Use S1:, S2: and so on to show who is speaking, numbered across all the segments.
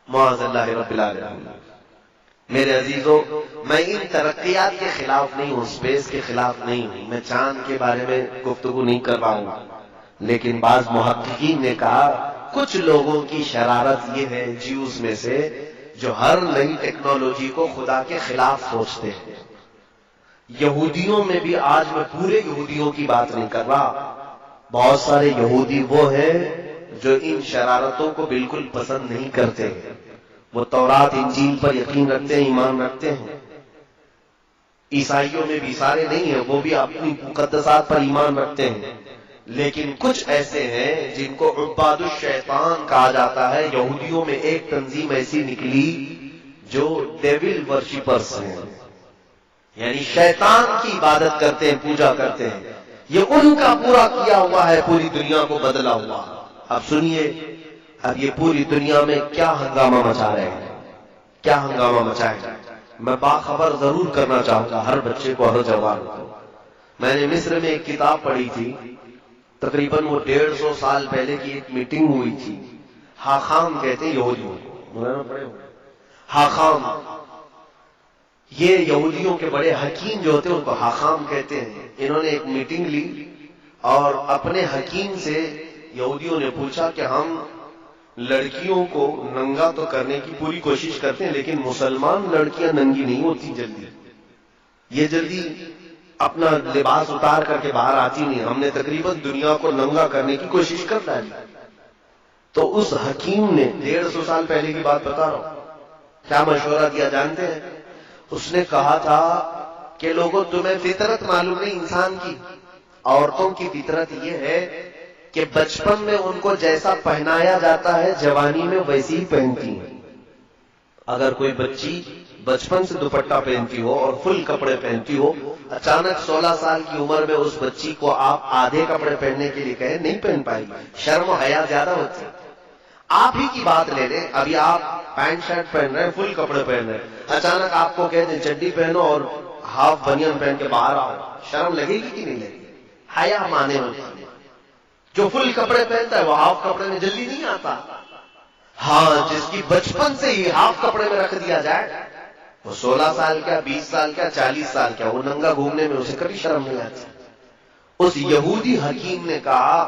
S1: معاذ اللہ رب العالمین۔ میرے عزیزوں، میں ان ترقیات کے خلاف نہیں ہوں، اسپیس کے خلاف نہیں ہوں، میں چاند کے بارے میں گفتگو نہیں کر رہا ہوں، لیکن بعض محققین نے کہا کچھ لوگوں کی شرارت یہ ہے جیوز میں سے جو ہر نئی ٹیکنالوجی کو خدا کے خلاف سوچتے ہیں۔ یہودیوں میں بھی، آج میں پورے یہودیوں کی بات نہیں کر رہا، بہت سارے یہودی وہ ہیں جو ان شرارتوں کو بالکل پسند نہیں کرتے، وہ تورات انجیل پر یقین رکھتے ہیں، ایمان رکھتے ہیں۔ عیسائیوں میں بھی سارے نہیں ہیں، وہ بھی اپنی مقدسات پر ایمان رکھتے ہیں، لیکن کچھ ایسے ہیں جن کو عباد الشیطان کہا جاتا ہے۔ یہودیوں میں ایک تنظیم ایسی نکلی جو ڈیول ورشپرز ہیں، یعنی شیطان کی عبادت کرتے ہیں، پوجا کرتے ہیں۔ یہ ان کا پورا کیا ہوا ہے، پوری دنیا کو بدلا ہوا۔ اب سنیے، اب یہ پوری دنیا میں کیا ہنگامہ مچا رہے ہیں، کیا ہنگامہ مچائے گا۔ میں باخبر ضرور کرنا چاہوں گا ہر بچے کو، ہر جوان کو۔ میں نے مصر میں ایک کتاب پڑھی تھی، تقریباً وہ 150 سال پہلے کی ایک میٹنگ ہوئی تھی۔ حاخام کہتے ہیں یہودیوں کو، حاخام، یہ یہودیوں کے بڑے حکیم جو ہوتے ہیں ان کو حاخام کہتے ہیں۔ انہوں نے ایک میٹنگ لی اور اپنے حکیم سے یہودیوں نے پوچھا کہ ہم لڑکیوں کو ننگا تو کرنے کی پوری کوشش کرتے ہیں، لیکن مسلمان لڑکیاں ننگی نہیں ہوتی جلدی، یہ جلدی اپنا لباس اتار کر کے باہر آتی نہیں، ہم نے تقریباً دنیا کو ننگا کرنے کی کوشش کرتا ہے۔ تو اس حکیم نے 150 سال پہلے کی بات بتا رہا ہوں، کیا مشورہ دیا جانتے ہیں؟ اس نے کہا تھا کہ لوگوں تمہیں فطرت معلوم نہیں انسان کی، عورتوں کی فطرت یہ ہے کہ بچپن میں ان کو جیسا پہنایا جاتا ہے جوانی میں ویسی ہی پہنتی ہیں۔ اگر کوئی بچی بچپن سے دوپٹہ پہنتی ہو اور فل کپڑے پہنتی ہو، اچانک 16 سال کی عمر میں اس بچی کو آپ آدھے کپڑے پہننے کے لیے کہیں، نہیں پہن پائے گی، شرم و حیا زیادہ ہوتی ہے۔ آپ ہی کی بات لے لیں، ابھی آپ پینٹ شرٹ پہن رہے ہیں، فل کپڑے پہن رہے ہیں، اچانک آپ کو کہتے ہیں چڈی پہنو اور ہاف بنیان پہن کے باہر آؤ، شرم لگے گی کہ نہیں لگے گی؟ حیا مانے ہوتی ہے۔ جو فل کپڑے پہنتا ہے وہ ہاف کپڑے میں جلدی نہیں آتا۔ ہاں، جس کی بچپن سے ہی ہاف کپڑے میں رکھ دیا جائے، وہ 16 سال کا، 20 سال کا، 40 سال کا، وہ ننگا گھومنے میں اسے کبھی شرم نہیں آتی۔ اس یہودی حکیم نے کہا،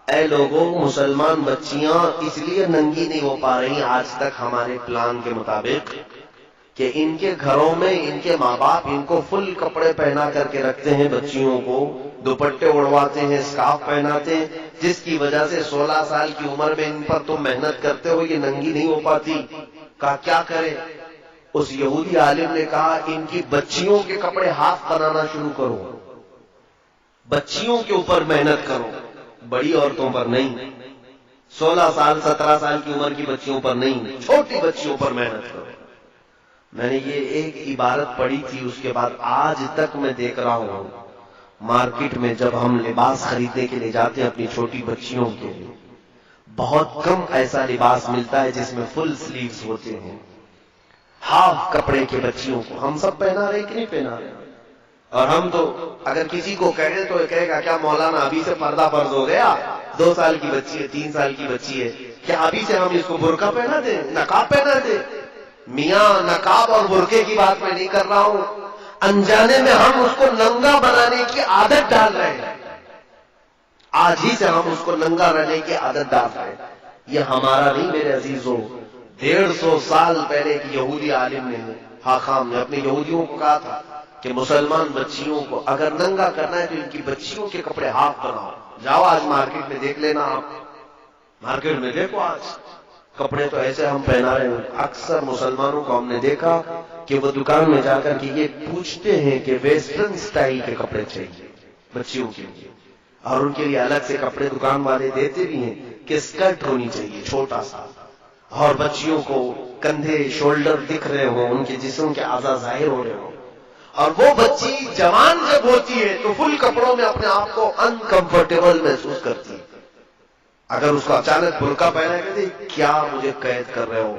S1: اے لوگوں، مسلمان بچیاں اس لیے ننگی نہیں ہو پا رہی آج تک ہمارے پلان کے مطابق کہ ان کے گھروں میں ان کے ماں باپ ان کو فل کپڑے پہنا کر کے رکھتے ہیں، بچیوں کو دوپٹے اڑواتے ہیں، اسکارف پہناتے ہیں، جس کی وجہ سے 16 سال کی عمر میں ان پر تم محنت کرتے ہو، یہ ننگی نہیں ہو پاتی۔ کہا کیا کرے؟ اس یہودی عالم نے کہا ان کی بچیوں کے کپڑے ہاف بنانا شروع کرو، بچیوں کے اوپر محنت کرو، بڑی عورتوں پر نہیں، 16 سال 17 سال کی عمر کی بچیوں پر نہیں، چھوٹی بچیوں پر محنت کرو۔ میں نے یہ ایک عبارت پڑھی تھی، اس کے بعد آج تک میں دیکھ رہا ہوں مارکیٹ میں جب ہم لباس خریدنے کے لیے جاتے ہیں اپنی چھوٹی بچیوں کے لیے، بہت کم ایسا لباس ملتا ہے جس میں فل سلیوز ہوتے ہیں، ہاف کپڑے کے بچیوں کو ہم سب پہنا رہے کہ نہیں پہنا رہے؟ اور ہم تو اگر کسی کو کہیں تو کہے گا کیا مولانا ابھی سے پردہ فرض ہو گیا؟ 2 سال کی بچی ہے، 3 سال کی بچی ہے، کیا ابھی سے ہم اس کو برقع پہنا دیں، نقاب پہنا دیں؟ میاں، نقاب اور برقعے کی بات میں نہیں کر رہا ہوں، انجانے میں ہم اس کو ننگا بنانے کی عادت ڈال رہے ہیں، آج ہی سے ہم اس کو ننگا رہنے کی عادت ڈال رہے ہیں۔ یہ ہمارا نہیں میرے عزیزوں، 150 سال پہلے کی یہودی عالم نے، حاخام نے اپنے یہودیوں کو کہا تھا کہ مسلمان بچیوں کو اگر ننگا کرنا ہے تو ان کی بچیوں کے کپڑے ہاف بناؤ۔ جاؤ آج مارکیٹ میں دیکھ لینا، آپ مارکیٹ میں دیکھو آج کپڑے تو ایسے ہم پہنا رہے ہیں۔ اکثر مسلمانوں کو ہم نے دیکھا کہ وہ دکان میں جا کر کے یہ پوچھتے ہیں کہ ویسٹرن سٹائل کے کپڑے چاہیے بچیوں کے لیے، اور ان کے لیے الگ سے کپڑے دکان والے دیتے بھی ہیں کہ اسکرٹ ہونی چاہیے چھوٹا سا، اور بچیوں کو کندھے شولڈر دکھ رہے ہوں، ان کے جسم کے اعضاء ظاہر ہو رہے ہوں، اور وہ بچی جوان جب ہوتی ہے تو فل کپڑوں میں اپنے آپ کو انکمفرٹیبل محسوس کرتی ہے۔ اگر اس کو اچانک برقع پہنا کہتے کیا مجھے قید کر رہے ہو،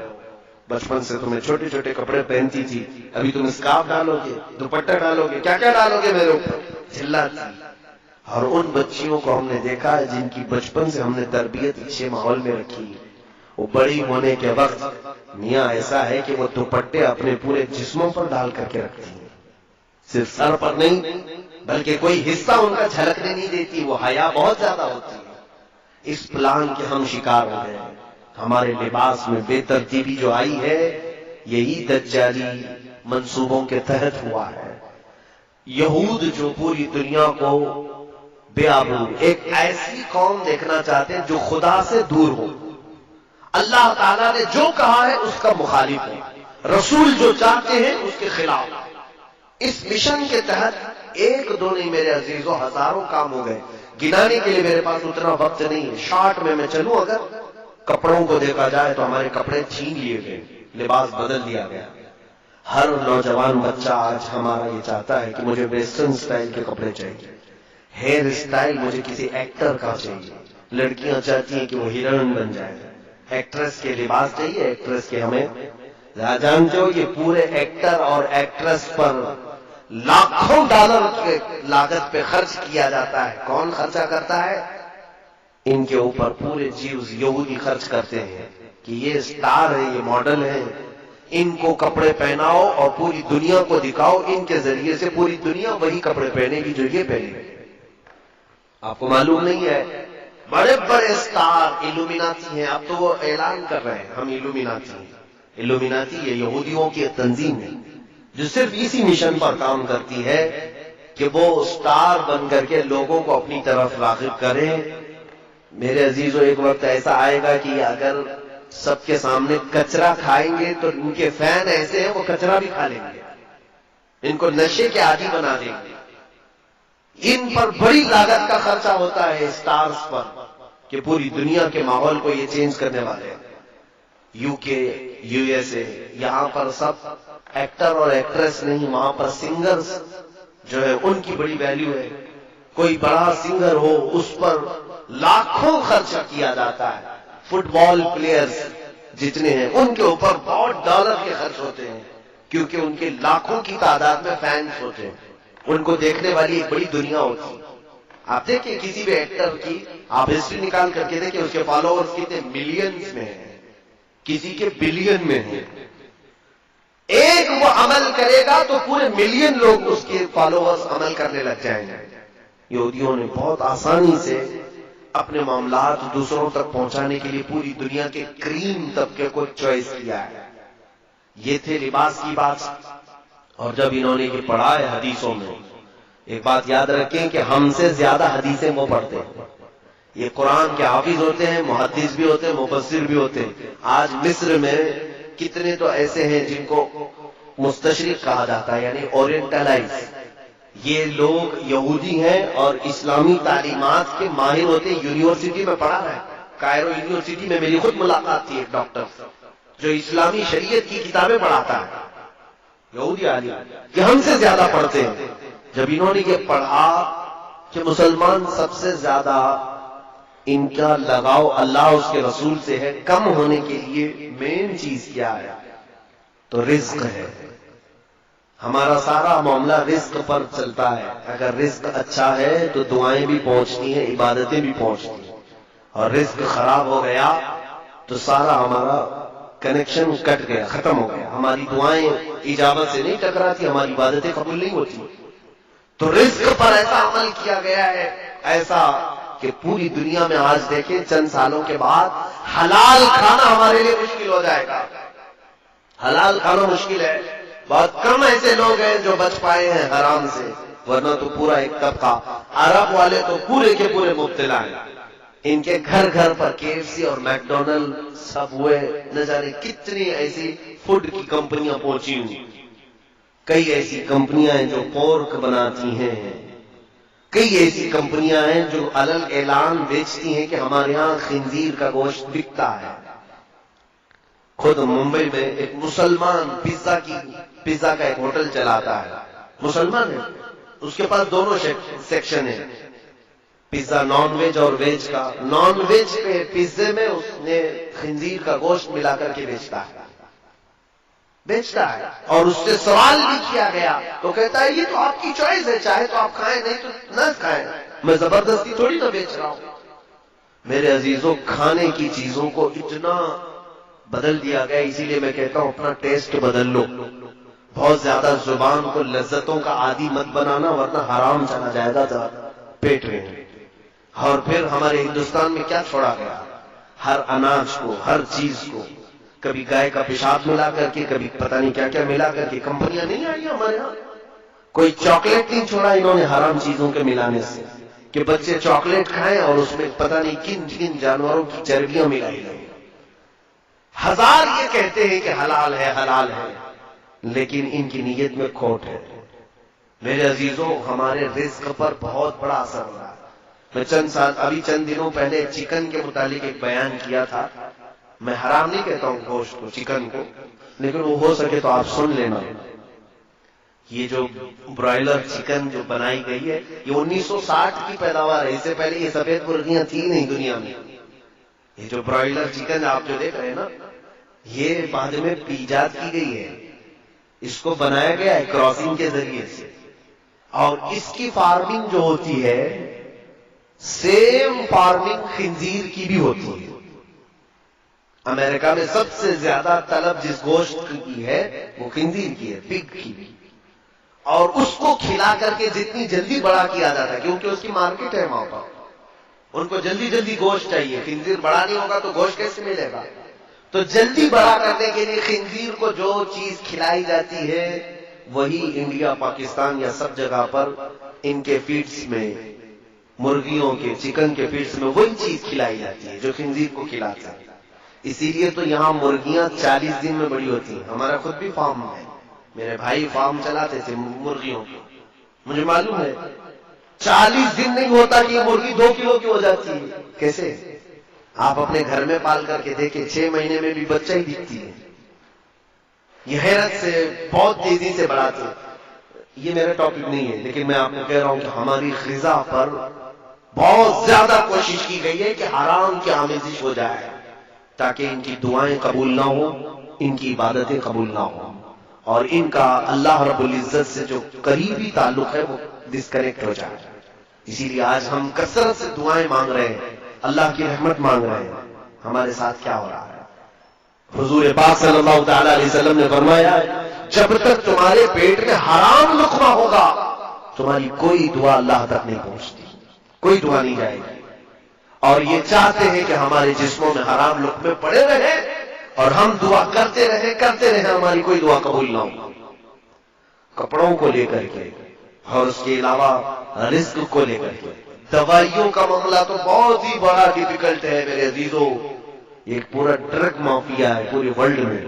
S1: بچپن سے تمہیں چھوٹے چھوٹے کپڑے پہنتی تھی، ابھی تم اسکارف ڈالو گے، دوپٹہ ڈالو گے، کیا کیا ڈالو گے میرے اوپر، چلاتی۔ اور ان بچیوں کو ہم نے دیکھا ہے جن کی بچپن سے ہم نے تربیت اچھے ماحول میں رکھی، وہ بڑی ہونے کے وقت میاں ایسا ہے کہ وہ دوپٹے اپنے پورے جسموں پر ڈال کر کے رکھتی ہیں، صرف سر پر نہیں بلکہ کوئی حصہ ان کا جھلکنے نہیں دیتی، وہ حیا بہت زیادہ ہوتی ہے۔ اس پلان کے ہم شکار ہو گئے، ہمارے لباس میں بے ترتیبی جو آئی ہے یہی دجالی منصوبوں کے تحت ہوا ہے۔ یہود جو پوری دنیا کو بے آبرو، ایک ایسی قوم دیکھنا چاہتے ہیں جو خدا سے دور ہو، اللہ تعالیٰ نے جو کہا ہے اس کا مخالف ہے، رسول جو چاہتے ہیں اس کے خلاف۔ اس مشن کے تحت ایک دو نہیں میرے عزیزوں، ہزاروں کام ہو گئے، گنانے کے لیے میرے پاس اتنا وقت نہیں ہے۔ شارٹ میں چلوں، اگر کپڑوں کو دیکھا جائے تو ہمارے کپڑے چھین لیے گئے، لباس بدل دیا گیا۔ ہر نوجوان بچہ آج ہمارا یہ چاہتا ہے کہ مجھے ویسٹرن سٹائل کے کپڑے چاہیے، ہیئر سٹائل مجھے کسی ایکٹر کا چاہیے، لڑکیاں چاہتی ہیں کہ وہ ہیروئن بن جائے، ایکٹریس کے لباس چاہیے، ایکٹریس کے ہمیں جانتے ہو یہ پورے ایکٹر اور ایکٹریس پر لاکھوں ڈالر کے لاگت پہ خرچ کیا جاتا ہے۔ کون خرچہ کرتا ہے؟ ان کے اوپر پورے جیوز یہودی خرچ کرتے ہیں کہ یہ سٹار ہے، یہ ماڈل ہے، ان کو کپڑے پہناؤ اور پوری دنیا کو دکھاؤ، ان کے ذریعے سے پوری دنیا وہی کپڑے پہنے گی جو یہ پہنے گی۔ آپ کو معلوم نہیں ہے بڑے بڑے سٹار ایلومیناتی ہیں، اب تو وہ اعلان کر رہے ہیں ہم ایلومیناتی ہیں۔ ایلومیناتی یہ یہودیوں کی تنظیم ہے جو صرف اسی مشن پر کام کرتی ہے کہ وہ سٹار بن کر کے لوگوں کو اپنی طرف راغب کرے۔ میرے عزیزو، ایک وقت ایسا آئے گا کہ اگر سب کے سامنے کچرا کھائیں گے تو ان کے فین ایسے ہیں وہ کچرا بھی کھا لیں گے، ان کو نشے کے عادی بنا دیں گے۔ ان پر بڑی لاگت کا خرچہ ہوتا ہے سٹارز پر کہ پوری دنیا کے ماحول کو یہ چینج کرنے والے ہیں۔ یو کے، یو ایس اے، یہاں پر سب ایکٹر اور ایکٹریس نہیں، وہاں پر سنگرز جو ہے ان کی بڑی ویلیو ہے۔ کوئی بڑا سنگر ہو اس پر لاکھوں خرچ کیا جاتا ہے۔ فٹ بال پلیئرز جتنے ہیں ان کے اوپر بہت ڈالر کے خرچ ہوتے ہیں کیونکہ ان کے لاکھوں کی تعداد میں فینس ہوتے ہیں، ان کو دیکھنے والی ایک بڑی دنیا ہوتی ہے۔ آپ دیکھیں کسی بھی ایکٹر کی آپ ہسٹری نکال کر کے دیکھیں، اس کے فالوورز کتنے ملینز میں ہیں، کسی کے بلین میں ہیں۔ ایک وہ عمل کرے گا تو پورے ملین لوگ اس کے فالوورز عمل کرنے لگ جائیں گے۔ یہودیوں نے بہت آسانی سے اپنے معاملات دوسروں تک پہنچانے کے لیے پوری دنیا کے کریم طبقے کو چوائس کیا ہے۔ یہ تھے لباس کی بات، اور جب انہوں نے یہ پڑھا ہے حدیثوں میں، ایک بات یاد رکھیں کہ ہم سے زیادہ حدیثیں وہ پڑھتے ہیں۔ یہ قرآن کے حافظ ہوتے ہیں، محدث بھی ہوتے ہیں، مفسر بھی ہوتے ہیں۔ آج مصر میں کتنے تو ایسے ہیں جن کو مستشرق کہا جاتا ہے، یعنی اورینٹلائز۔ یہ لوگ یہودی ہیں اور اسلامی تعلیمات کے ماہر ہوتے ہیں، یونیورسٹی میں پڑھا ہے۔ کائرو یونیورسٹی میں میری خود ملاقات تھی ایک ڈاکٹر جو اسلامی شریعت کی کتابیں پڑھاتا ہے، یہودی عالم، کہ ہم سے زیادہ پڑھتے ہیں۔ جب انہوں نے یہ پڑھا کہ مسلمان سب سے زیادہ ان کا لگاؤ اللہ اس کے رسول سے ہے، کم ہونے کے لیے مین چیز کیا ہے تو رزق ہے۔ ہمارا سارا معاملہ رزق پر چلتا ہے، اگر رزق اچھا ہے تو دعائیں بھی پہنچتی ہیں، عبادتیں بھی پہنچتی ہیں، اور رزق خراب ہو گیا تو سارا ہمارا کنیکشن کٹ گیا، ختم ہو گیا، ہماری دعائیں اجابت سے نہیں ٹکراتی، ہماری عبادتیں قبول نہیں ہوتی۔ تو رزق پر ایسا عمل کیا گیا ہے، ایسا کہ پوری دنیا میں آج دیکھیں چند سالوں کے بعد حلال کھانا ہمارے لیے مشکل ہو جائے گا۔ حلال کھانا مشکل ہے، بہت کم ایسے لوگ ہیں جو بچ پائے ہیں حرام سے، ورنہ تو پورا ایک طبقہ، عرب والے تو پورے کے پورے مبتلا ہیں۔ ان کے گھر گھر پر KFC اور میکڈونلڈ، سب ہوئے، نہ جانے کتنی ایسی فوڈ کی کمپنیاں پہنچی ہوئی۔ کئی ایسی کمپنیاں ہیں جو پورک بناتی ہیں، کئی ایسی کمپنیاں ہیں جو علل اعلان بیچتی ہیں کہ ہمارے ہاں خنزیر کا گوشت بکتا ہے۔ خود ممبئی میں ایک مسلمان پیزا کا ایک ہوٹل چلاتا ہے، مسلمان ہے، اس کے پاس دونوں سیکشن ہیں، پیزا نان ویج اور ویج کا۔ نان ویج کے پیزے میں اس نے خنزیر کا گوشت ملا کر کے بیچتا ہے اور اس سے سوال بھی کیا گیا تو کہتا ہے یہ تو آپ کی چوائس ہے، چاہے تو آپ کھائیں نہیں تو نہ کھائیں، میں زبردستی تھوڑی نہ بیچ رہا ہوں۔ میرے عزیزوں، کھانے کی چیزوں کو اتنا بدل دیا گیا. اسی لیے میں کہتا ہوں اپنا ٹیسٹ بدل لو. بہت زیادہ زبان کو لذتوں کا عادی مت بنانا ورنہ حرام چلا جائے گا پیٹ میں. اور پھر ہمارے ہندوستان میں کیا چھوڑا گیا؟ ہر اناج کو، ہر چیز کو کبھی گائے کا پیشاب ملا کر کے، کبھی پتہ نہیں کیا کیا ملا کر کے. کمپنیاں نہیں آئی ہمارے یہاں. کوئی چاکلیٹ نہیں چھوڑا انہوں نے حرام چیزوں کے ملانے سے کہ بچے چاکلیٹ کھائیں اور اس میں پتہ نہیں کن کن جانوروں کی چربیاں ملائی گئی. ہزار یہ کہتے ہیں کہ حلال ہے حلال ہے، لیکن ان کی نیت میں کھوٹ ہے. میرے عزیزوں، ہمارے رزق پر بہت بڑا اثر ہو رہا ہے. میں چند دنوں پہلے چکن کے متعلق ایک بیان کیا تھا. میں حرام نہیں کہتا ہوں گوشت کو، چکن کو، لیکن وہ ہو سکے تو آپ سن لینا. یہ جو برائلر چکن جو بنائی گئی ہے یہ 1960 کی پیداوار ہے. اس سے پہلے یہ سفید مرغیاں تھی نہیں دنیا میں. یہ جو برائلر چکن آپ جو دیکھ رہے ہیں نا، یہ بعد میں ایجاد کی گئی ہے. اس کو بنایا گیا ہے کراسنگ کے ذریعے سے. اور اس کی فارمنگ جو ہوتی ہے سیم فارمنگ خنزیر کی بھی ہوتی ہے. امریکہ میں سب سے زیادہ طلب جس گوشت کی ہے وہ خنزیر کی ہے، پگ کی. اور اس کو کھلا کر کے جتنی جلدی بڑا کیا جاتا ہے کیونکہ اس کی مارکیٹ ہے وہاں پر. ان کو جلدی جلدی گوشت چاہیے. خنزیر بڑا نہیں ہوگا تو گوشت کیسے ملے گا؟ تو جلدی بڑا کرنے کے لیے خنزیر کو جو چیز کھلائی جاتی ہے وہی انڈیا، پاکستان یا سب جگہ پر ان کے فیڈس میں، مرغیوں کے، چکن کے فیڈس میں وہی چیز کھلائی جاتی ہے جو خنزیر کو کھلاتا ہے. اسی لیے تو یہاں مرغیاں 40 دن میں بڑی ہوتی ہیں. ہمارا خود بھی فارم ہے، میرے بھائی فارم چلاتے تھے مرغیوں کی. مجھے معلوم ہے 40 دن نہیں ہوتا کہ یہ مرغی 2 کلو کی ہو جاتی ہے. کیسے؟ آپ اپنے گھر میں پال کر کے دیکھیں، 6 مہینے میں بھی بچہ ہی دکھتی ہے. یہ حیرت سے بہت تیزی سے بڑھاتے. یہ میرا ٹاپک نہیں ہے، لیکن میں آپ کو کہہ رہا ہوں کہ ہماری غذا پر بہت زیادہ کوشش کی گئی ہے کہ حرام کی آمیزش ہو جائے تاکہ ان کی دعائیں قبول نہ ہوں، ان کی عبادتیں قبول نہ ہوں، اور ان کا اللہ رب العزت سے جو قریبی تعلق ہے وہ ڈسکنیکٹ ہو جائے. اسی لیے آج ہم کثرت سے دعائیں مانگ رہے ہیں، اللہ کی رحمت مانگ رہے ہیں. ہمارے ساتھ کیا ہو رہا ہے؟ حضور پاک صلی اللہ تعالی علیہ وسلم نے فرمایا جب تک تمہارے پیٹ میں حرام لقمہ ہوگا تمہاری کوئی دعا اللہ تک نہیں پہنچتی، کوئی دعا نہیں جائے گی. اور یہ چاہتے ہیں کہ ہمارے جسموں میں حرام لقمے پڑے رہے اور ہم دعا کرتے رہے، ہماری کوئی دعا قبول نہ ہو. کپڑوں کو لے کر کے اور اس کے علاوہ رزق کو لے کر کے. دوائیوں کا معاملہ تو بہت ہی بڑا ڈیفیکلٹ ہے میرے عزیزوں. ایک پورا ڈرگ مافیا ہے پورے ورلڈ میں.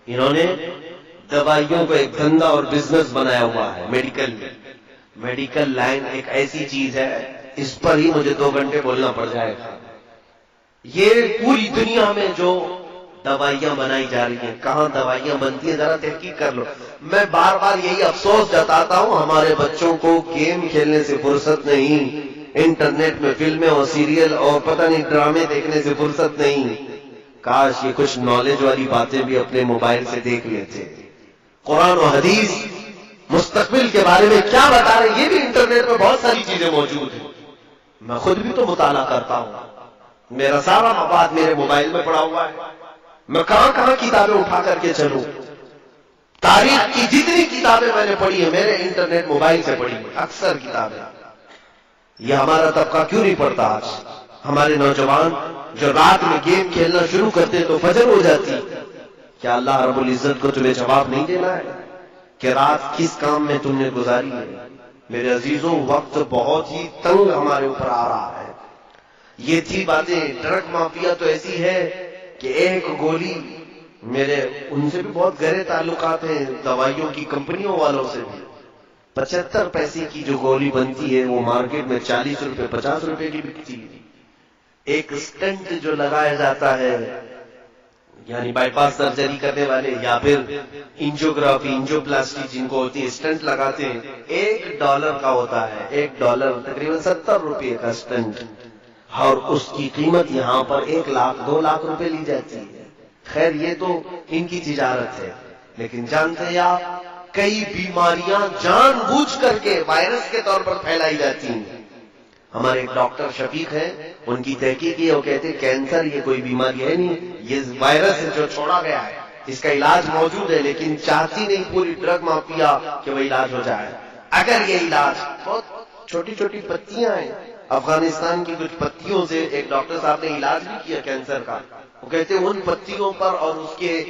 S1: انہوں نے دوائیوں کو ایک دھندا اور بزنس بنایا ہوا ہے. میڈیکل لائن ایک ایسی چیز ہے، اس پر ہی مجھے 2 گھنٹے بولنا پڑ جائے گا. یہ پوری دنیا میں جو دوائیاں بنائی جا رہی ہیں، کہاں دوائیاں بنتی ہیں ذرا تحقیق کر لو. میں بار بار یہی افسوس جتاتا ہوں ہمارے بچوں کو گیم کھیلنے سے فرصت نہیں، انٹرنیٹ میں فلمیں اور سیریل اور پتہ نہیں ڈرامے دیکھنے سے فرصت نہیں. کاش یہ کچھ نالج والی باتیں بھی اپنے موبائل سے دیکھ لیتے. قرآن و حدیث مستقبل کے بارے میں کیا بتا رہے ہیں یہ بھی انٹرنیٹ میں بہت ساری چیزیں موجود ہیں. میں خود بھی تو مطالعہ کرتا ہوں، میرا سارا مواد میرے موبائل میں پڑا ہوا ہے. میں کہاں کہاں کتابیں اٹھا کر کے چلوں. تاریخ کی جتنی کتابیں میں نے پڑھی ہیں میرے انٹرنیٹ موبائل سے پڑھی ہیں، اکثر کتابیں. یہ ہمارا طبقہ کیوں نہیں پڑھتا آج؟ ہمارے نوجوان جو رات میں گیم کھیلنا شروع کرتے تو فجر ہو جاتی. کیا اللہ رب العزت کو تمہیں جواب نہیں دینا ہے کہ رات کس کام میں تم نے گزاری ہے؟ میرے عزیزوں وقت بہت ہی تنگ ہمارے اوپر آ رہا ہے. یہ تھی باتیں. ڈرگ مافیا تو ایسی ہے کہ ایک گولی، میرے ان سے بھی بہت گہرے تعلقات ہیں، دوائیوں کی کمپنیوں والوں سے بھی. 75 پیسے کی جو گولی بنتی ہے وہ مارکیٹ میں 40 روپے 50 روپے کی بکتی ہے. ایک سٹنٹ جو لگایا جاتا ہے، یعنی بائی پاس سرجری کرنے والے یا پھر انجیوگرافی انجیوپلاسٹی جن کو ہوتی ہے، سٹنٹ لگاتے ہیں، $1 کا ہوتا ہے. $1 تقریباً 70 روپے کا سٹنٹ، اور اس کی قیمت یہاں پر 1 لاکھ 2 لاکھ روپے لی جاتی ہے. خیر یہ تو ان کی تجارت ہے، لیکن جانتے ہیں آپ کئی بیماریاں جان بوجھ کر کے وائرس کے طور پر پھیلائی جاتی ہیں. ہمارے ایک ڈاکٹر شفیق ہیں، ان کی تحقیق یہ، وہ کہتے ہیں کینسر یہ کوئی بیماری ہے نہیں، یہ وائرس ہے جو چھوڑا گیا ہے، اس کا علاج موجود ہے، لیکن چاہتی نہیں پوری ڈرگ مافیا کہ وہ علاج ہو جائے۔ اگر یہ علاج، بہت چھوٹی چھوٹی پتیاں ہیں، افغانستان کی کچھ پتیوں سے ایک ڈاکٹر صاحب نے علاج بھی کیا کینسر کا، وہ کہتے ہیں ان پتیوں پر اور اس کے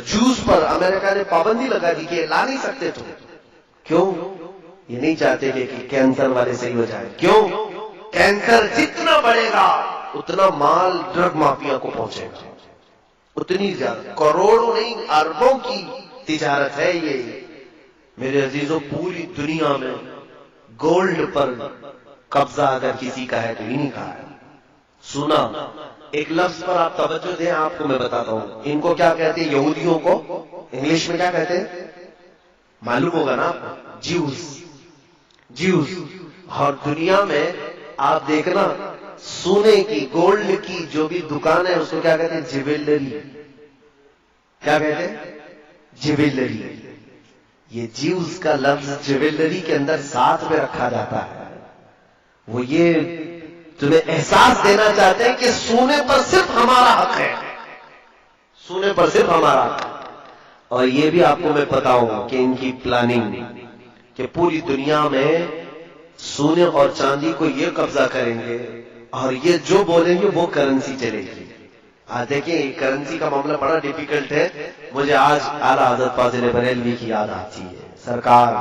S1: جوس پر امریکہ نے پابندی لگا دی کہ لا نہیں سکتے تم۔ کیوں؟ یہ نہیں چاہتے کہ کینسر والے صحیح ہو جائے۔ کیوں؟ کینسر جتنا بڑھے گا اتنا مال ڈرگ مافیا کو پہنچے گا، اتنی زیادہ، کروڑوں نہیں اربوں کی تجارت ہے یہ۔ میرے عزیزوں، پوری دنیا میں گولڈ پر قبضہ اگر کسی کا ہے تو انہیں کا ہے۔ سنا ایک لفظ پر آپ توجہ دیں، آپ کو میں بتاتا ہوں، ان کو کیا کہتے ہیں؟ یہودیوں کو انگلش میں کیا کہتے ہیں؟ معلوم ہوگا نا آپ کو، جیوز۔ اور دنیا میں آپ دیکھنا، سونے کی، گولڈ کی جو بھی دکان ہے اس کو کیا کہتے ہیں؟ جیویلری۔ کیا کہتے ہیں؟ جیویلری۔ یہ جیوز کا لفظ جیویلری کے اندر ساتھ میں رکھا جاتا ہے، وہ یہ تمہیں احساس دینا چاہتے ہیں کہ سونے پر صرف ہمارا حق ہے، سونے پر صرف ہمارا حق ہے۔ اور یہ بھی آپ کو میں بتاؤں کہ ان کی پلاننگ کہ پوری دنیا میں سونے اور چاندی کو یہ قبضہ کریں گے اور یہ جو بولیں گے وہ کرنسی چلے گی۔ آج دیکھیں کرنسی کا معاملہ بڑا ڈیفیکلٹ ہے۔ مجھے آج اعلیٰ حضرت فاضل بریلوی کی یاد آتی ہے، سرکار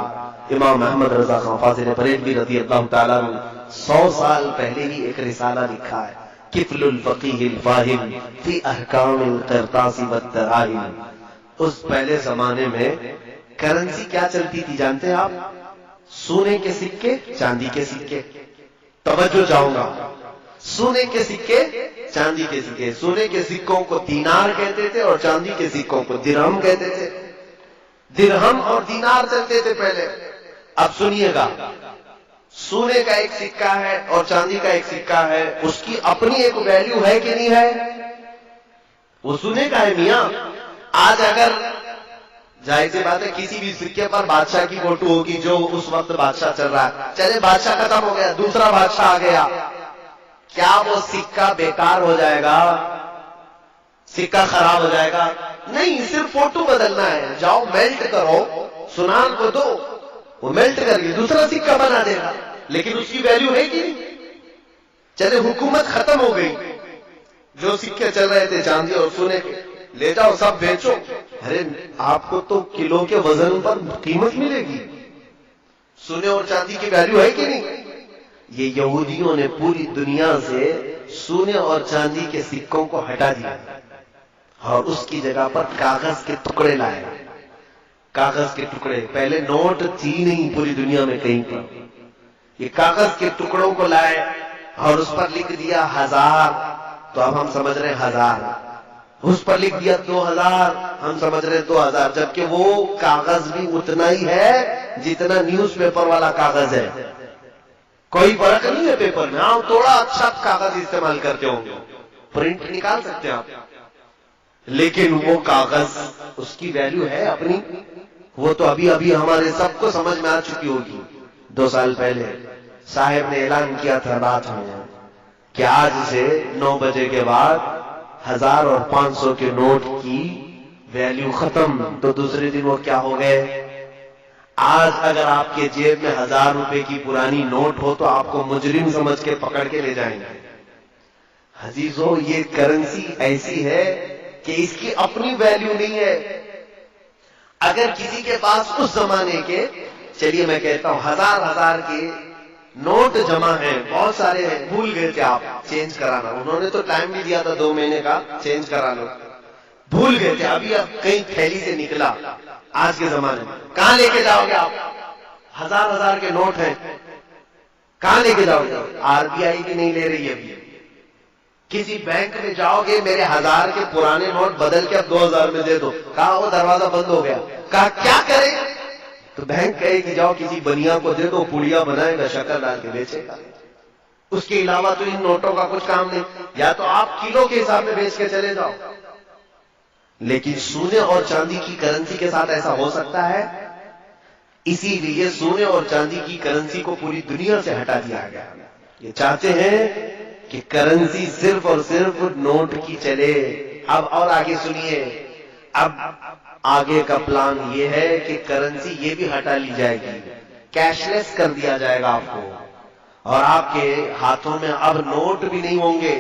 S1: امام محمد رضا خان فاضل بریلوی رضی اللہ تعالیٰ عنہ 100 سال پہلے ہی ایک رسالہ لکھا ہے، کفل الفقیہ الفاہم فی احکام القرطاس والدراہم۔ اس پہلے زمانے میں کرنسی کیا چلتی تھی جانتے ہیں آپ؟ سونے کے سکے، چاندی کے سکے۔ توجہ چاہوں گا، سونے کے سکے، چاندی کے سکے۔ سونے کے سکوں کو دینار کہتے تھے اور چاندی کے سکوں کو درہم کہتے تھے۔ درہم اور دینار چلتے تھے پہلے۔ اب سنیے گا، سونے کا ایک سکہ ہے اور چاندی کا ایک سکہ ہے، اس کی اپنی ایک ویلیو ہے کہ نہیں ہے؟ وہ سونے کا ہے میاں۔ آج اگر ظاہر سی بات ہے کسی بھی سکے پر بادشاہ کی فوٹو ہوگی جو اس وقت بادشاہ چل رہا ہے، چلے بادشاہ ختم ہو گیا، دوسرا بادشاہ آ گیا، کیا وہ سکہ بیکار ہو جائے گا؟ سکہ خراب ہو جائے گا؟ نہیں، صرف فوٹو بدلنا ہے، جاؤ میلٹ کرو، سنان کو دو، وہ میلٹ کر کے دوسرا سکہ بنا دے گا، لیکن اس کی ویلیو ہے کہ نہیں؟ چلے حکومت ختم ہو گئی، جو سکے چل رہے تھے چاندی اور سونے کے، لے جاؤ سب بیچو۔ ارے آپ کو تو کلو کے وزن پر قیمت ملے گی، سونے اور چاندی کی ویلیو ہے کہ نہیں؟ یہ یہودیوں نے پوری دنیا سے سونے اور چاندی کے سکوں کو ہٹا دیا اور اس کی جگہ پر کاغذ کے ٹکڑے لائے۔ کاغذ کے ٹکڑے، پہلے نوٹ تھی نہیں پوری دنیا میں کہیں پر، یہ کاغذ کے ٹکڑوں کو لائے اور اس پر لکھ دیا 1000، تو اب ہم سمجھ رہے ہیں 1000، اس پر لکھ دیا 2000، ہم سمجھ رہے ہیں 2000، جبکہ وہ کاغذ بھی اتنا ہی ہے جتنا نیوز پیپر والا کاغذ ہے، کوئی فرق نہیں ہے پیپر میں۔ ہاں تھوڑا اچھا کاغذ استعمال کرتے ہوں گے، پرنٹ نکال سکتے ہیں آپ، لیکن وہ کاغذ اس کی ویلیو ہے اپنی، وہ تو ابھی ابھی ہمارے سب کو سمجھ میں آ چکی ہوگی۔ 2 سال پہلے صاحب نے اعلان کیا تھا رات میں کہ آج سے 9 بجے کے بعد 1000 اور 500 کے نوٹ کی ویلیو ختم، تو دوسرے دن وہ کیا ہو گئے؟ آج اگر آپ کے جیب میں 1000 روپے کی پرانی نوٹ ہو تو آپ کو مجرم سمجھ کے پکڑ کے لے جائیں گے۔ عزیزو، یہ کرنسی ایسی ہے کہ اس کی اپنی ویلیو نہیں ہے۔ اگر کسی کے پاس اس زمانے کے، چلیے میں کہتا ہوں 1000 کے نوٹ جمع ہیں، بہت سارے ہیں، بھول گئے تھے آپ چینج کرانا، انہوں نے تو ٹائم بھی دیا تھا 2 مہینے کا، چینج کرا لو، بھول گئے تھے، ابھی اب کہیں تھیلی سے نکلا۔ آج کے زمانے میں کہاں لے کے جاؤ گے آپ؟ 1000 کے نوٹ ہیں، کہاں لے کے جاؤ گے؟ RBI بھی نہیں لے رہی ابھی۔ کسی بینک میں جاؤ گے، میرے 1000 کے پرانے نوٹ بدل کے اب 2000 میں دے دو، کہا وہ دروازہ بند ہو گیا، کہا کیا کرے؟ تو بینک کہے کہ جاؤ کسی بنیا کو دے دو، پڑیا بنائے گا، شکل ڈال کے بیچے گا، اس کے علاوہ تو ان نوٹوں کا کچھ کام نہیں، یا تو آپ کلو کے حساب میں بیچ کے چلے جاؤ۔ لیکن سونے اور چاندی کی کرنسی کے ساتھ ایسا ہو سکتا ہے؟ اسی لیے سونے اور چاندی کی کرنسی کو پوری دنیا سے ہٹا دیا گیا۔ یہ چاہتے ہیں کہ کرنسی صرف اور صرف نوٹ کی چلے. اب اور آگے سنیے، اب آگے کا پلان یہ ہے کہ کرنسی یہ بھی ہٹا لی جائے گی، کیش لیس کر دیا جائے گا آپ کو، اور آپ کے ہاتھوں میں اب نوٹ بھی نہیں ہوں گے.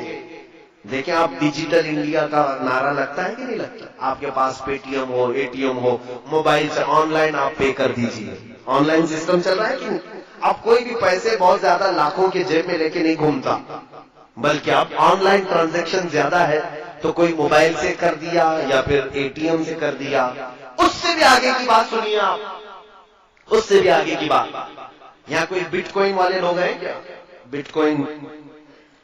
S1: دیکھیں آپ ڈیجیٹل انڈیا کا نعرہ لگتا ہے کہ نہیں لگتا؟ آپ کے پاس پے ٹی ایم ہو، اے ٹی ایم ہو، موبائل سے آن لائن آپ پے کر دیجیے. آن لائن سسٹم چل رہا ہے کہ نہیں؟ اب کوئی بھی پیسے بہت زیادہ لاکھوں کے جیب میں لے کے نہیں گھومتا، بلکہ اب آن لائن ٹرانزیکشن زیادہ ہے تو کوئی موبائل سے کر دیا یا پھر اے ٹی ایم سے کر دیا. اس سے بھی آگے کی بات سنیے آپ، اس سے بھی آگے کی بات. یہاں کوئی بٹ کوئن والے لوگ ہیں کیا؟ بٹ کوئن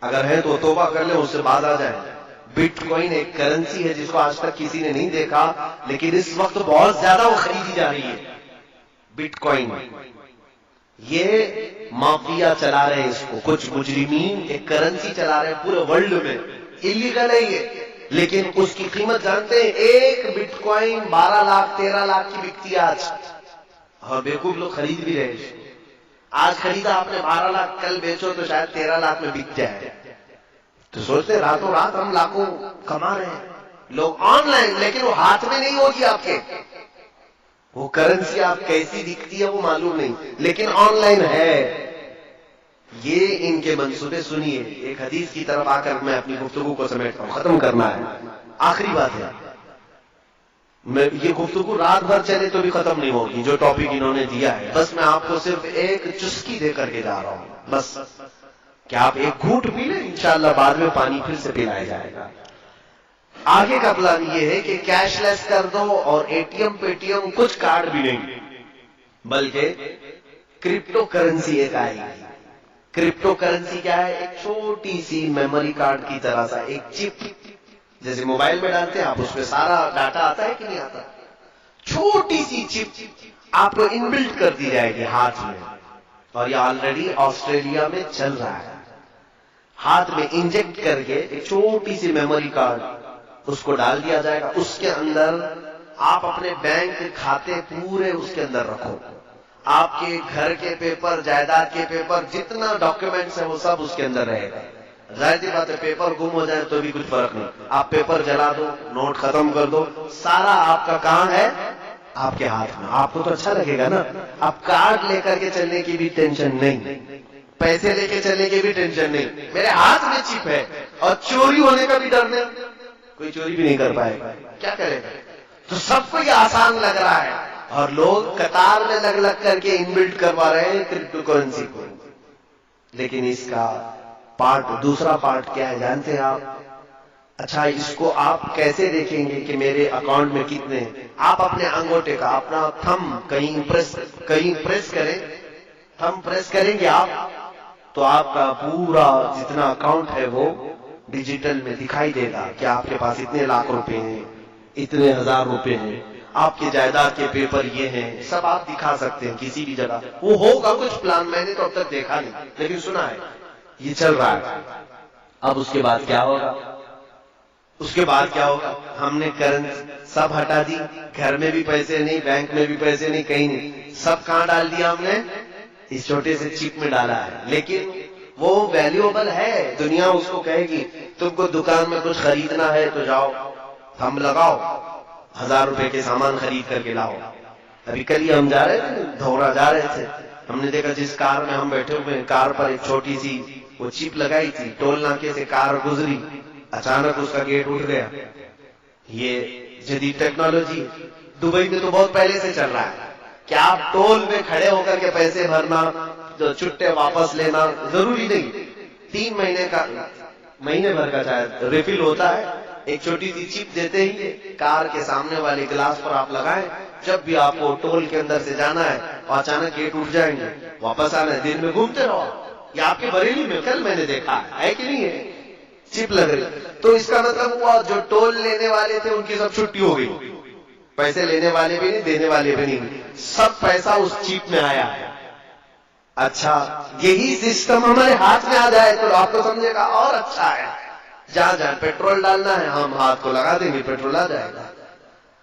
S1: اگر ہے تو توبہ کر لیں، اس سے باز آ جائیں. بٹ کوئن ایک کرنسی ہے جس کو آج تک کسی نے نہیں دیکھا، لیکن اس وقت بہت زیادہ وہ خریدی جا رہی ہے. بٹ کوئن یہ مافیا چلا رہے ہیں، اس کو کچھ مجرمین ایک کرنسی چلا رہے ہیں پورے ورلڈ میں. انلیگل ہے یہ، لیکن اس کی قیمت جانتے ہیں؟ ایک بٹ کوئن 12 لاکھ 13 لاکھ کی بکتی ہے آج، اور بیوقوف لوگ خرید بھی رہے ہیں. آج خریدا آپ نے 12 لاکھ، کل بیچو تو شاید 13 لاکھ میں بک جائے. تو سوچتے راتوں رات ہم لاکھوں کما رہے ہیں لوگ آن لائن، لیکن وہ ہاتھ میں نہیں ہوگی آپ کے. وہ کرنسی آپ کیسی دکھتی ہے وہ معلوم نہیں، لیکن آن لائن ہے. یہ ان کے منصوبے سنیے. ایک حدیث کی طرف آ کر میں اپنی گفتگو کو سمیٹتا ہوں، ختم کرنا ہے، آخری بات ہے. یہ گفتگو رات بھر چلے تو بھی ختم نہیں ہوگی جو ٹاپک انہوں نے دیا ہے. بس میں آپ کو صرف ایک چسکی دے کر کے جا رہا ہوں، بس کہ آپ ایک گھونٹ پی لیں، انشاءاللہ بعد میں پانی پھر سے پلایا جائے گا. آگے کا پلان یہ ہے کہ کیش لیس کر دو، اور اے ٹی ایم پے ٹی ایم کچھ کارڈ بھی نہیں، بلکہ کرپٹو کرنسی ایک آئے گی. کرپٹو کرنسی کیا ہے؟ ایک چھوٹی سی میموری کارڈ کی طرح سا ایک چپ، جیسے موبائل میں ڈالتے ہیں آپ، اس میں سارا ڈاٹا آتا ہے کہ نہیں آتا؟ چھوٹی سی چپ آپ کو انبلٹ کر دی جائے گی ہاتھ میں، اور یہ آلریڈی آسٹریلیا میں چل رہا ہے. ہاتھ میں انجیکٹ کر کے ایک چھوٹی سی میموری کارڈ اس کو ڈال دیا جائے گا. اس کے اندر آپ اپنے بینک کھاتے پورے اس کے اندر رکھو، آپ کے گھر کے پیپر، جائیداد کے پیپر، جتنا ڈاکیومنٹس ہے وہ سب اس کے اندر رہے گا. ظاہر سی بات ہے پیپر گم ہو جائے تو بھی کچھ فرق نہیں، آپ پیپر جلا دو، نوٹ ختم کر دو، سارا آپ کا کام ہے آپ کے ہاتھ میں. آپ کو تو اچھا لگے گا نا. اب کارڈ لے کر کے چلنے کی بھی ٹینشن نہیں، پیسے لے کے چلنے کی بھی ٹینشن نہیں، میرے ہاتھ میں چپ ہے، اور چوری ہونے کا بھی ڈر نہیں، کوئی چوری بھی نہیں کر پائے گا. کیا کرے گا؟ تو سب کو یہ آسان لگ رہا ہے، اور لوگ قطار میں لگ لگ کر کے انبلٹ کروا رہے ہیں کرپٹو کرنسی کو. لیکن اس کا دوسرا پارٹ کیا ہے جانتے ہیں آپ؟ اچھا اس کو آپ کیسے دیکھیں گے کہ میرے اکاؤنٹ میں کتنے ہیں؟ آپ اپنے انگوٹے کا اپنا تھم کہیں پریس کریں، تھم پریس کریں گے آپ تو آپ کا پورا جتنا اکاؤنٹ ہے وہ ڈیجیٹل میں دکھائی دے گا کہ آپ کے پاس اتنے لاکھ روپے ہیں، اتنے ہزار روپے ہیں، آپ کے جائیداد کے پیپر یہ ہیں، سب آپ دکھا سکتے ہیں کسی بھی جگہ. وہ ہوگا کچھ پلان، میں نے تو اب تک دیکھا نہیں، لیکن سنا ہے یہ چل رہا ہے. اب اس کے بعد کیا ہوگا؟ اس کے بعد کیا ہوگا؟ ہم نے کرنسی سب ہٹا دی، گھر میں بھی پیسے نہیں، بینک میں بھی پیسے نہیں، کہیں نہیں، سب کہاں ڈال دیا ہم نے؟ اس چھوٹے سے چپ میں ڈالا ہے. لیکن وہ ویلیوبل ہے، دنیا اس کو کہے گی تم کو دکان میں کچھ خریدنا ہے تو جاؤ تھم لگاؤ، 1000 روپے کے سامان خرید کر کے لاؤ. ابھی کل ہی ہم جا رہے تھے، دھوڑا جا رہے تھے، ہم نے دیکھا جس کار میں ہم بیٹھے ہوئے کار پر ایک چھوٹی سی وہ چپ لگائی تھی، ٹول ناکے سے کار گزری، اچانک اس کا گیٹ اٹھ گیا. یہ جدید ٹیکنالوجی دبئی میں تو بہت پہلے سے چل رہا ہے کہ آپ ٹول میں کھڑے ہو کر کے پیسے بھرنا، جو چھٹے واپس لینا ضروری نہیں. 3 مہینے بھر کا شاید ریفل ہوتا ہے، ایک چھوٹی سی چپ دیتے ہی کار کے سامنے والے گلاس پر آپ لگائیں، جب بھی آپ کو ٹول کے اندر سے جانا ہے اور اچانک گیٹ اٹھ جائیں گے، واپس آنا ہے، دن میں گھومتے رہو. یہ آپ کے بریلی میں کل میں نے دیکھا ہے کہ نہیں ہے، چپ لگ رہی. تو اس کا مطلب ہوا جو ٹول لینے والے تھے ان کی سب چھٹی ہو گئی، پیسے لینے والے بھی نہیں، دینے والے بھی نہیں، سب پیسہ اس چپ میں آیا ہے. اچھا یہی سسٹم ہمارے ہاتھ میں آ جائے تو آپ کو سمجھے گا اور اچھا ہے. جہاں جہاں پیٹرول ڈالنا ہے ہم ہاتھ کو لگا دیں گے، پیٹرول آ جائے گا.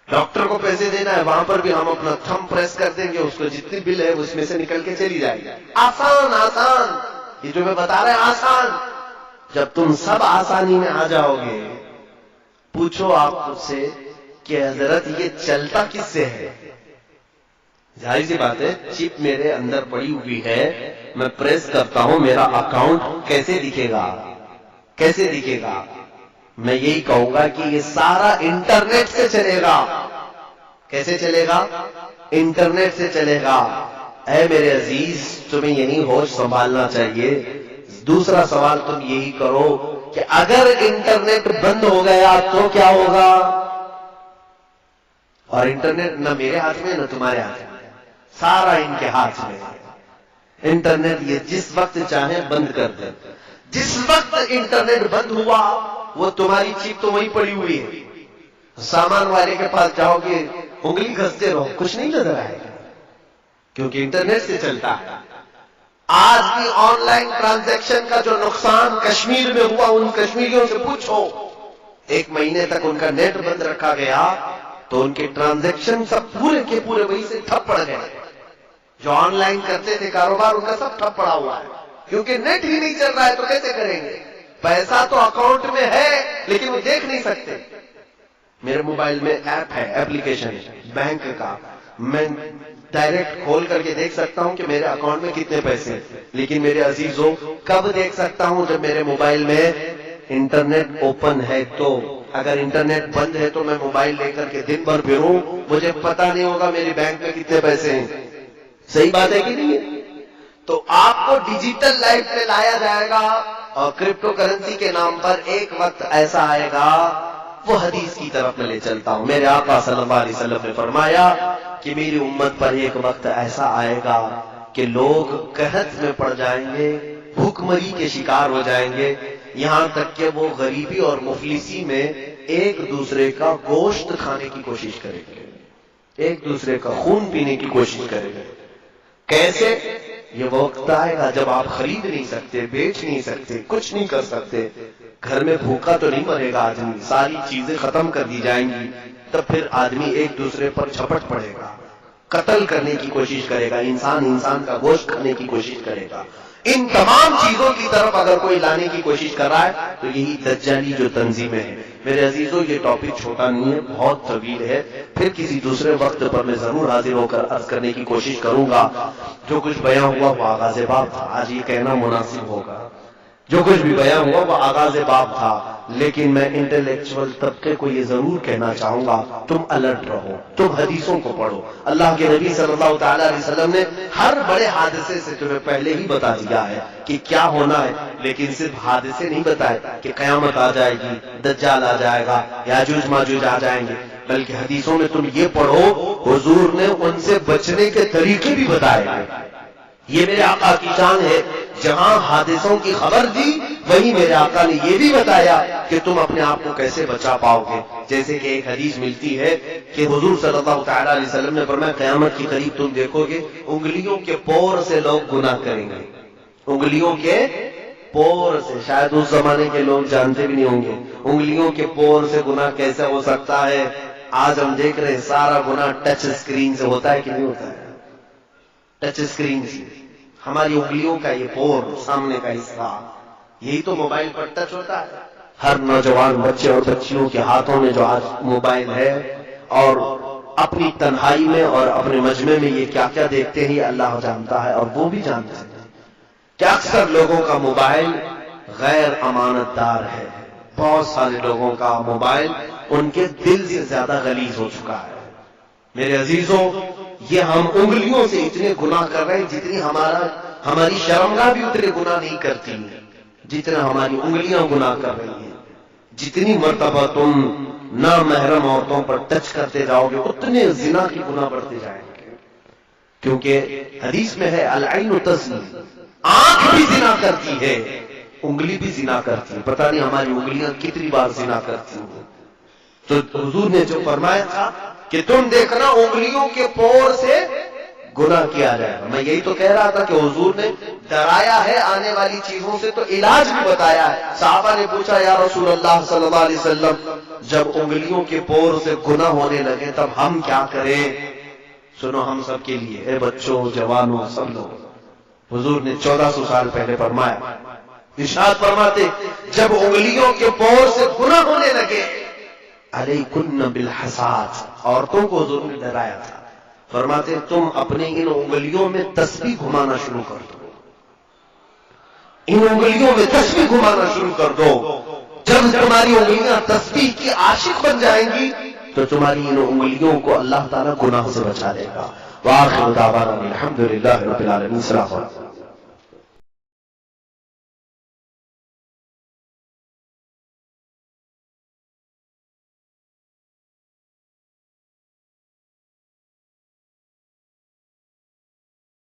S1: ڈاکٹر کو پیسے دینا ہے وہاں پر بھی ہم اپنا تھم پریس کر دیں گے، اس کو جتنی بل ہے اس میں سے نکل کے چلی جائے گی. آسان آسان. یہ جو میں بتا رہے ہیں آسان. جب تم سب آسانی میں آ جاؤ گے، پوچھو آپ خود سے کہ حضرت یہ چلتا کس سے ہے؟ ظاہر سی بات ہے، چپ میرے اندر پڑی ہوئی ہے، میں پریس کرتا ہوں، میرا اکاؤنٹ کیسے دکھے گا؟ کیسے دکھے گا؟ میں یہی کہوں گا کہ یہ سارا انٹرنیٹ سے چلے گا. کیسے چلے گا؟ انٹرنیٹ سے چلے گا. اے میرے عزیز، تمہیں یہی ہوش سنبھالنا چاہیے. دوسرا سوال تم یہی کرو کہ اگر انٹرنیٹ بند ہو گیا تو کیا ہوگا؟ اور انٹرنیٹ نہ میرے ہاتھ میں نہ تمہارے ہاتھ میں، سارا ان کے ہاتھ میں. انٹرنیٹ یہ جس وقت چاہے بند کر دے. جس وقت انٹرنیٹ بند ہوا وہ تمہاری چیپ تو وہیں پڑی ہوئی ہے. سامان والے کے پاس جاؤ گے، انگلی گھستے رہو، کچھ نہیں نظر آئے گا، کیونکہ انٹرنیٹ سے چلتا ہے. آج بھی آن لائن ٹرانزیکشن کا جو نقصان کشمیر میں ہوا، ان کشمیریوں سے پوچھو. 1 مہینے تک ان کا نیٹ بند رکھا گیا تو ان کے ٹرانزیکشن سب پورے کے پورے وہی سے ٹھپ پڑ گئے. جو آن لائن کرتے تھے کاروبار، ان کا سب ٹھپ پڑا ہوا ہے، کیونکہ نیٹ ہی نہیں چل رہا ہے. تو کیسے کریں گے؟ پیسہ تو اکاؤنٹ میں ہے لیکن وہ دیکھ نہیں سکتے. میرے موبائل میں ایپ ہے، ایپلیکیشن بینک کا، میں ڈائریکٹ کھول کر کے دیکھ سکتا ہوں کہ میرے اکاؤنٹ میں کتنے پیسے ہیں. لیکن میرے عزیزوں، کب دیکھ سکتا ہوں؟ جب میرے موبائل میں انٹرنیٹ اوپن ہے. تو اگر انٹرنیٹ بند ہے تو میں موبائل لے کر کے دن بھر پھروں، مجھے پتا نہیں ہوگا میری بینک میں کتنے پیسے ہیں. صحیح بات ہے کہ نہیں ہے؟ تو آپ کو ڈیجیٹل لائف میں لایا جائے گا، اور کرپٹو کرنسی کے نام پر ایک وقت ایسا آئے گا. وہ حدیث کی طرف میں لے چلتا ہوں. میرے آقا صلی اللہ علیہ وسلم نے فرمایا کہ میری امت پر ایک وقت ایسا آئے گا کہ لوگ قحط میں پڑ جائیں گے، بھوک مری کے شکار ہو جائیں گے، یہاں تک کہ وہ غریبی اور مفلسی میں ایک دوسرے کا گوشت کھانے کی کوشش کریں گے، ایک دوسرے کا خون پینے کی کوشش کریں گے. کیسے؟ یہ وقت آئے گا جب آپ خرید نہیں سکتے، بیچ نہیں سکتے، کچھ نہیں کر سکتے. گھر میں بھوکا تو نہیں مرے گا آدمی، ساری چیزیں ختم کر دی جائیں گی. تب پھر آدمی ایک دوسرے پر جھپٹ پڑے گا، قتل کرنے کی کوشش کرے گا، انسان کا گوشت کھانے کی کوشش کرے گا. ان تمام چیزوں کی طرف اگر کوئی لانے کی کوشش کر رہا ہے تو یہی دجالی جو تنظیمیں ہیں. میرے عزیزوں، یہ ٹاپک چھوٹا نہیں ہے، بہت طویل ہے. پھر کسی دوسرے وقت پر میں ضرور حاضر ہو کر عرض کرنے کی کوشش کروں گا. جو کچھ بیان ہوا وہ آغاز باب تھا، آج یہ کہنا مناسب ہوگا. جو کچھ بھی بیان ہوا وہ آغاز باب تھا، لیکن میں انٹلیکچوئل طبقے کو یہ ضرور کہنا چاہوں گا، تم الرٹ رہو، تم حدیثوں کو پڑھو. اللہ کے نبی صلی اللہ تعالی علیہ وسلم نے ہر بڑے حادثے سے تمہیں پہلے ہی بتا دیا ہے کہ کیا ہونا ہے. لیکن صرف حادثے نہیں بتائے کہ قیامت آ جائے گی، دجال آ جائے گا، یاجوج ماجوج آ جائیں گے، بلکہ حدیثوں میں تم یہ پڑھو حضور نے ان سے بچنے کے طریقے بھی بتائے ہیں. یہ میرے آقا کی شان ہے، جہاں حادثوں کی خبر دی وہیں میرے آقا نے یہ بھی بتایا کہ تم اپنے آپ کو کیسے بچا پاؤ گے. جیسے کہ ایک حدیث ملتی ہے کہ حضور صلی اللہ تعالی علیہ وسلم نے فرمایا قیامت کے قریب تم دیکھو گے انگلیوں کے پور سے لوگ گناہ کریں گے. انگلیوں کے پور سے، شاید اس زمانے کے لوگ جانتے بھی نہیں ہوں گے انگلیوں کے پور سے گناہ کیسے ہو سکتا ہے. آج ہم دیکھ رہے ہیں سارا گناہ ٹچ اسکرین سے ہوتا ہے کہ نہیں ہوتا ہے؟ ٹچ اسکرین سے ہماری انگلیوں کا یہ پور، سامنے کا حصہ، یہی تو موبائل پر ٹچ ہوتا ہے. ہر نوجوان بچے اور بچیوں کے ہاتھوں میں جو آج موبائل ہے، اور اپنی تنہائی میں اور اپنے مجمع میں یہ کیا کیا دیکھتے ہیں اللہ جانتا ہے، اور وہ بھی جانتے ہیں کہ اکثر لوگوں کا موبائل غیر امانت دار ہے. بہت سارے لوگوں کا موبائل ان کے دل سے زیادہ غلیظ ہو چکا ہے. میرے عزیزوں، یہ ہم انگلیوں سے اتنے گناہ کر رہے ہیں جتنی ہماری شرمگاہ بھی اتنے گناہ نہیں کرتی، جتنا ہماری انگلیاں گناہ کر رہی ہیں. جتنی مرتبہ تم نامحرم عورتوں پر ٹچ کرتے جاؤ گے اتنے زنا کی گناہ بڑھتے جائیں گے. کیونکہ حدیث میں ہے العین تزنی، آنکھ بھی زنا کرتی ہے، انگلی بھی زنا کرتی ہے. پتہ نہیں ہماری انگلیاں کتنی بار زنا کرتی ہیں. تو حضور نے جو فرمایا تھا کہ تم دیکھنا انگلیوں کے پور سے گناہ کیا جائے گا. میں یہی تو کہہ رہا تھا کہ حضور نے ڈرایا ہے آنے والی چیزوں سے تو علاج بھی بتایا ہے. صحابہ نے پوچھا یا رسول اللہ صلی اللہ علیہ وسلم جب انگلیوں کے پور سے گناہ ہونے لگے تب ہم کیا کریں؟ سنو ہم سب کے لیے، اے بچوں، جوانوں، سب لوگ، حضور نے 1400 سال پہلے فرمایا، ارشاد فرماتے جب انگلیوں کے پور سے گناہ ہونے لگے، علیکن بالحساد، عورتوں کو حضور نے ڈرایا تھا، فرماتے تم اپنے ان انگلیوں میں تسبیح گھمانا شروع کر دو، ان انگلیوں میں تسبیح گھمانا شروع کر دو، جب تمہاری انگلیاں تسبیح کی عاشق بن جائیں گی تو تمہاری ان انگلیوں کو اللہ تعالیٰ گناہ سے بچا لے گا۔ وآخر دعوانا الحمدللہ رب العالمین۔